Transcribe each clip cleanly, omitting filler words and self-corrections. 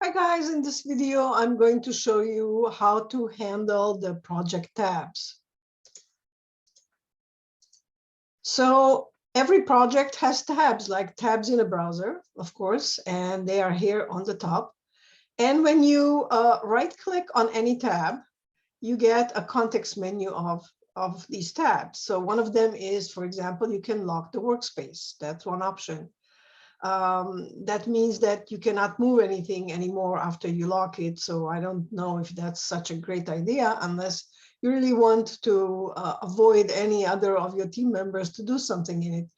Hi guys, in this video, I'm going to show you how to handle the project tabs. So every project has tabs, like tabs in a browser, of course, and they are here on the top. And when you right-click on any tab, you get a context menu of these tabs. So one of them is, for example, you can lock the workspace. That's one option. That means that you cannot move anything anymore after you lock it. So I don't know if that's such a great idea unless you really want to avoid any other of your team members to do something in it,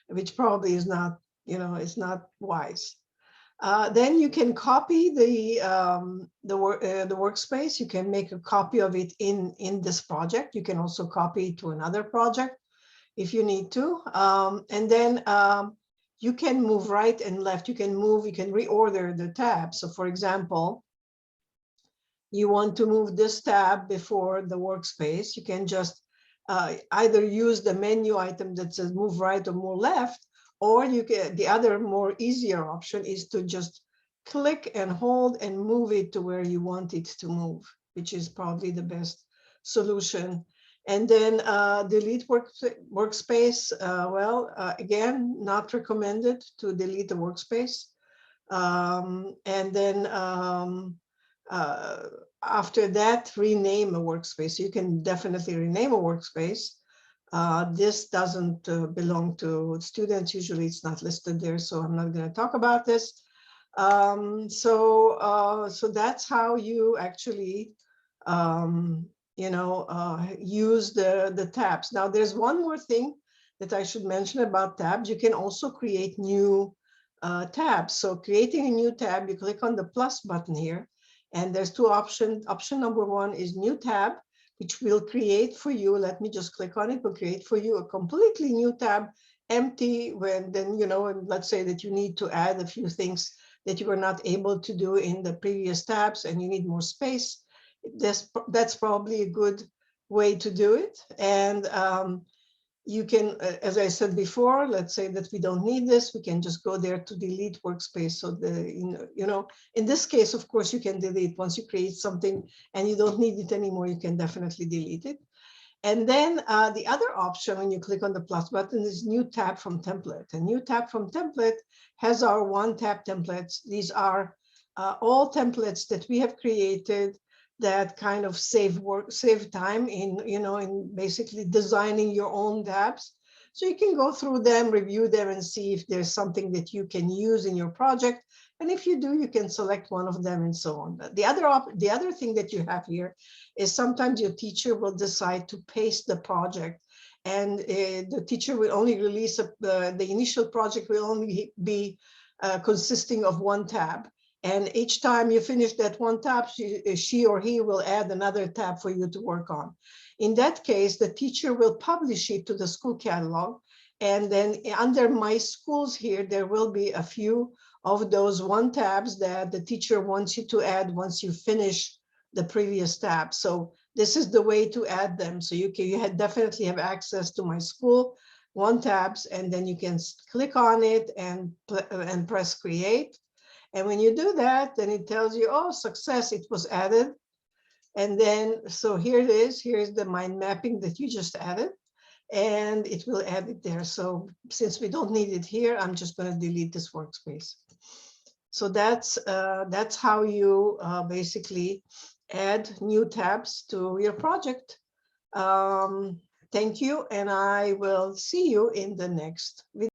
which probably is not, it's not wise. Then you can copy the workspace. You can make a copy of it in this project. You can also copy it to another project if you need to. And then you can move right and left. You can reorder the tabs. So for example, you want to move this tab before the workspace. You can just either use the menu item that says move right or move left, or you can, the other more easier option is to just click and hold and move it to where you want it to move, which is probably the best solution. And then delete workspace. Again, not recommended to delete the workspace. And then after that, rename a workspace. You can definitely rename a workspace. This doesn't belong to students. Usually it's not listed there, so I'm not going to talk about this. So that's how you actually use the tabs. Now, there's one more thing that I should mention about tabs. You can also create new tabs. So creating a new tab, you click on the plus button here, and there's two options. Option number one is new tab, which will create for you. Let me just click on it. Will create for you a completely new tab, empty. When then, and let's say that you need to add a few things that you were not able to do in the previous tabs and you need more space. That's probably a good way to do it. And you can, as I said before, let's say that we don't need this, we can just go there to delete workspace. So in this case, of course, you can delete once you create something and you don't need it anymore, you can definitely delete it. And then the other option when you click on the plus button is new tab from template. And new tab from template has our one tab templates. These are all templates that we have created that kind of save time in basically designing your own tabs. So you can go through them, review them, and see if there's something that you can use in your project. And if you do, you can select one of them and so on. But the other thing that you have here is sometimes your teacher will decide to paste the project, and the teacher will only release the initial project will only be consisting of one tab. And each time you finish that one tab, she or he will add another tab for you to work on. In that case, the teacher will publish it to the school catalog. And then under My Schools here, there will be a few of those one tabs that the teacher wants you to add once you finish the previous tab. So this is the way to add them. So you definitely have access to My School one tabs, and then you can click on it and press create. And when you do that, then it tells you, oh, success, it was added. And then, so here it is. Here's the mind mapping that you just added, and it will add it there. So since we don't need it here, I'm just going to delete this workspace. So that's how you basically add new tabs to your project. Thank you, and I will see you in the next video.